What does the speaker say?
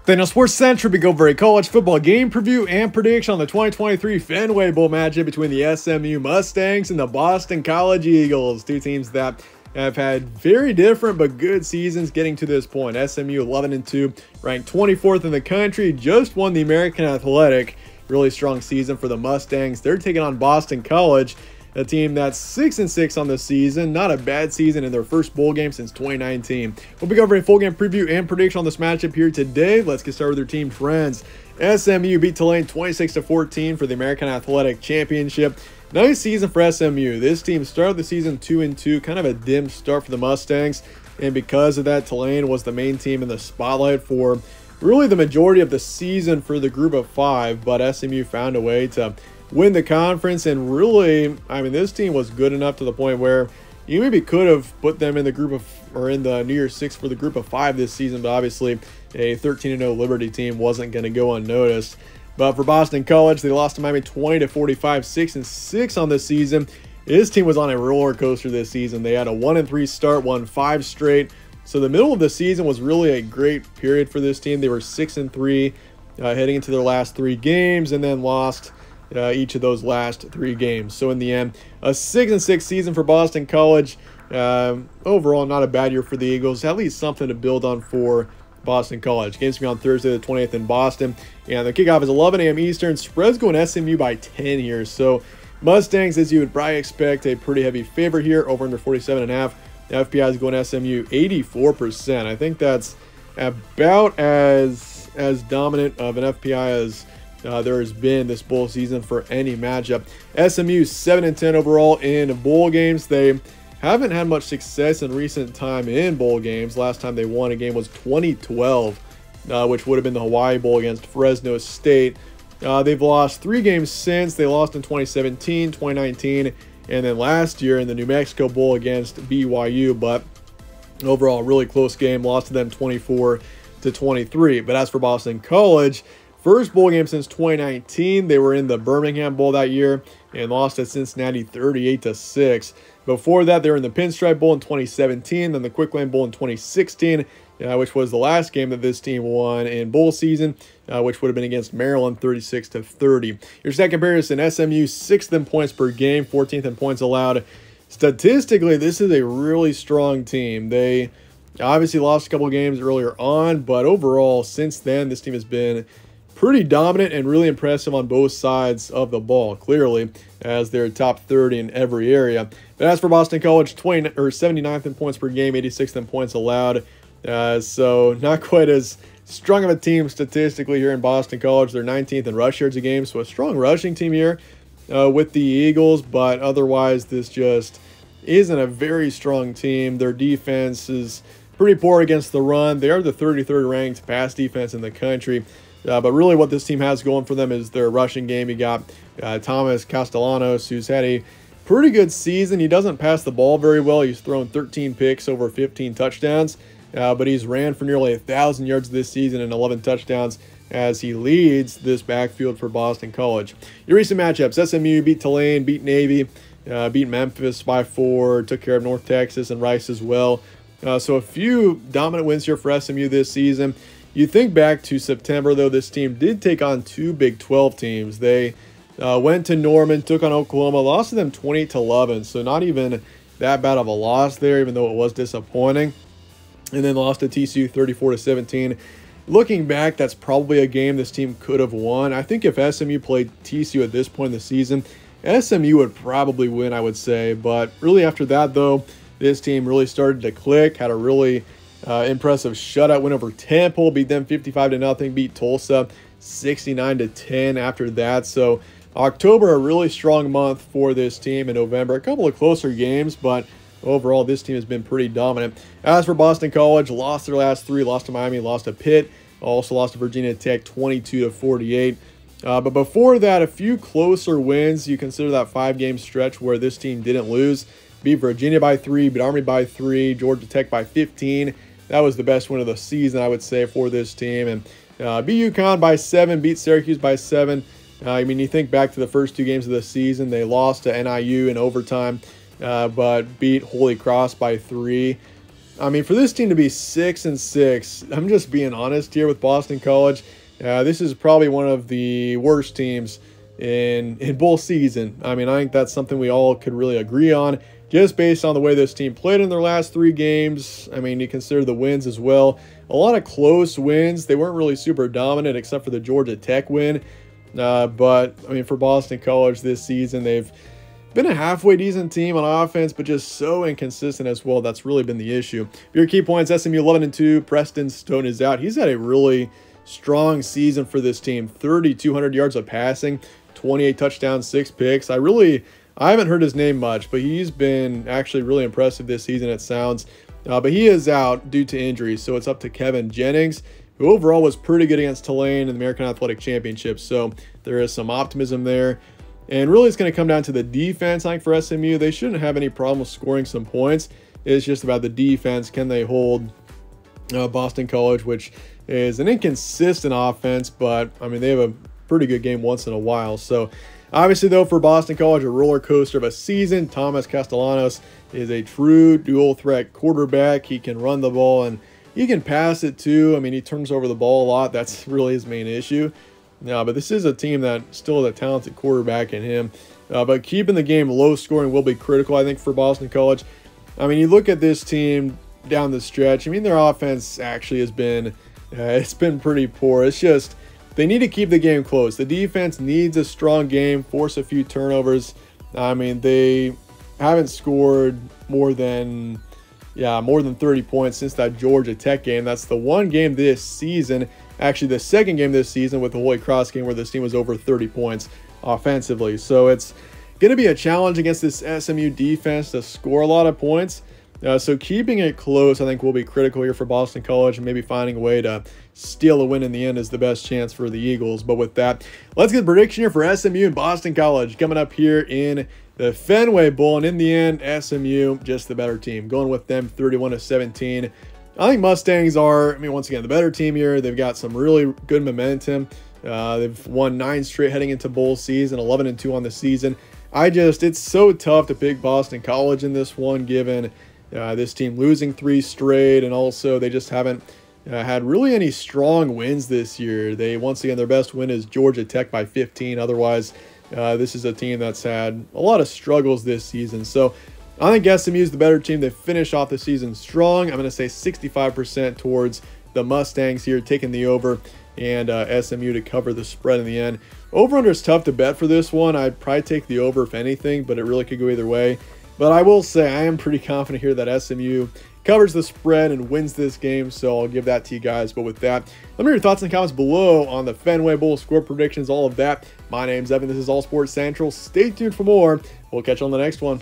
Then on Sports Central, we go over a college football game preview and prediction on the 2023 Fenway Bowl matchup between the SMU Mustangs and the Boston College Eagles. Two teams that have had very different but good seasons getting to this point. SMU 11-2, ranked 24th in the country, just won the American Athletic. Really strong season for the Mustangs. They're taking on Boston College, a team that's 6-6 on the season. Not a bad season in their first bowl game since 2019. We'll be covering a full game preview and prediction on this matchup here today. Let's get started with their team friends. SMU beat Tulane 26-14 for the American Athletic Championship. Nice season for SMU. This team started the season 2-2, kind of a dim start for the Mustangs. And because of that, Tulane was the main team in the spotlight for really the majority of the season for the group of five. But SMU found a way to win the conference, and really, I mean, this team was good enough to the point where you maybe could have put them in the group of, or in the New Year's Six for the group of five this season, but obviously a 13-0 Liberty team wasn't going to go unnoticed. But for Boston College, they lost to Miami 20-45, 6-6 on the season. This team was on a roller coaster this season. They had a 1-3 start, won 5 straight. So the middle of the season was really a great period for this team. They were 6-3 heading into their last 3 games, and then lost each of those last 3 games. So in the end, a 6-6 season for Boston College. Overall, not a bad year for the Eagles. At least something to build on for Boston College. Games will be on Thursday the 20th in Boston. And the kickoff is 11 a.m. Eastern. Spread's going SMU by 10 here. So Mustangs, as you would probably expect, a pretty heavy favorite here, over under 47.5. FPI is going SMU 84%. I think that's about as dominant of an FPI as there has been this bowl season for any matchup. SMU 7-10 overall in bowl games. They haven't had much success in recent time in bowl games. Last time they won a game was 2012, which would have been the Hawaii Bowl against Fresno State. They've lost 3 games since. They lost in 2017, 2019, and then last year in the New Mexico Bowl against BYU. But overall, really close game. Lost to them 24-23. But as for Boston College, first bowl game since 2019. They were in the Birmingham Bowl that year and lost at Cincinnati 38-6. Before that, they were in the Pinstripe Bowl in 2017, then the Quick Lane Bowl in 2016, which was the last game that this team won in bowl season, which would have been against Maryland 36-30. Your second comparison, SMU 6th in points per game, 14th in points allowed. Statistically, this is a really strong team. They obviously lost a couple games earlier on, but overall, since then, this team has been pretty dominant and really impressive on both sides of the ball, clearly, as they're top 30 in every area. But as for Boston College, 79th in points per game, 86th in points allowed. So not quite as strong of a team statistically here in Boston College. They're 19th in rush yards a game, so a strong rushing team here with the Eagles, but otherwise this just isn't a very strong team. Their defense is pretty poor against the run. They are the 33rd ranked pass defense in the country. But really what this team has going for them is their rushing game. You got Thomas Castellanos, who's had a pretty good season. He doesn't pass the ball very well. He's thrown 13 picks, over 15 touchdowns. But he's ran for nearly 1,000 yards this season and 11 touchdowns as he leads this backfield for Boston College. Your recent matchups, SMU beat Tulane, beat Navy, beat Memphis by 4, took care of North Texas and Rice as well. So a few dominant wins here for SMU this season. You think back to September, though, this team did take on 2 Big 12 teams. They went to Norman, took on Oklahoma, lost to them 28-11, so not even that bad of a loss there, even though it was disappointing. And then lost to TCU 34-17. Looking back, that's probably a game this team could have won. I think if SMU played TCU at this point in the season, SMU would probably win, I would say. But really after that, though, this team really started to click, had a really impressive shutout win over Temple, beat them 55-0, beat Tulsa 69-10 after that. So October, a really strong month for this team. In November, a couple of closer games, but overall this team has been pretty dominant. As for Boston College, lost their last 3, lost to Miami, lost to Pitt, also lost to Virginia Tech 22-48. But before that, a few closer wins. You consider that 5-game stretch where this team didn't lose. Beat Virginia by 3, beat Army by 3, Georgia Tech by 15. That was the best win of the season, I would say, for this team. And beat UConn by 7, beat Syracuse by 7. I mean, you think back to the first 2 games of the season, they lost to NIU in overtime, but beat Holy Cross by 3. I mean, for this team to be 6-6, I'm just being honest here with Boston College. This is probably one of the worst teams in bowl season. I mean, I think that's something we all could really agree on, just based on the way this team played in their last 3 games. I mean, you consider the wins as well. A lot of close wins. They weren't really super dominant except for the Georgia Tech win. But, I mean, for Boston College this season, they've been a halfway decent team on offense, but just so inconsistent as well. That's really been the issue. Your key points: SMU 11-2. Preston Stone is out. He's had a really strong season for this team. 3,200 yards of passing, 28 touchdowns, 6 picks. I haven't heard his name much, but he's been actually really impressive this season, it sounds. But he is out due to injury, so it's up to Kevin Jennings, who overall was pretty good against Tulane in the American Athletic Championship. So there is some optimism there. And really, it's going to come down to the defense. I think for SMU, they shouldn't have any problem scoring some points. It's just about the defense. Can they hold Boston College, which is an inconsistent offense, but I mean, they have a pretty good game once in a while. So obviously, though, for Boston College, a roller coaster of a season. Thomas Castellanos is a true dual threat quarterback. He can run the ball and he can pass it too. I mean, he turns over the ball a lot. That's really his main issue. No, but this is a team that still has a talented quarterback in him. But keeping the game low scoring will be critical, I think, for Boston College. I mean, you look at this team down the stretch. I mean, their offense actually has been, it's been pretty poor. It's just, they need to keep the game close. The defense needs a strong game, force a few turnovers. I mean, they haven't scored more than 30 points since that Georgia Tech game. That's the one game this season, actually the second game this season with the Holy Cross game, where this team was over 30 points offensively. So it's going to be a challenge against this SMU defense to score a lot of points. So keeping it close, I think, will be critical here for Boston College, and maybe finding a way to steal a win in the end is the best chance for the Eagles. But with that, let's get a prediction here for SMU and Boston College coming up here in the Fenway Bowl. And in the end, SMU, just the better team. Going with them 31-17. I think Mustangs are, I mean, once again, the better team here. They've got some really good momentum. They've won 9 straight heading into bowl season, 11-2 on the season. It's so tough to pick Boston College in this one, given this team losing 3 straight, and also they just haven't had really any strong wins this year. Once again, their best win is Georgia Tech by 15. Otherwise, this is a team that's had a lot of struggles this season. So I think SMU is the better team. They finish off the season strong. I'm going to say 65% towards the Mustangs here, taking the over, and SMU to cover the spread in the end. Over-under is tough to bet for this one. I'd probably take the over if anything, but it really could go either way. But I will say I am pretty confident here that SMU covers the spread and wins this game, so I'll give that to you guys. But with that, let me know your thoughts in the comments below on the Fenway Bowl score predictions, all of that. My name's Evan. This is All Sports Central. Stay tuned for more. We'll catch you on the next one.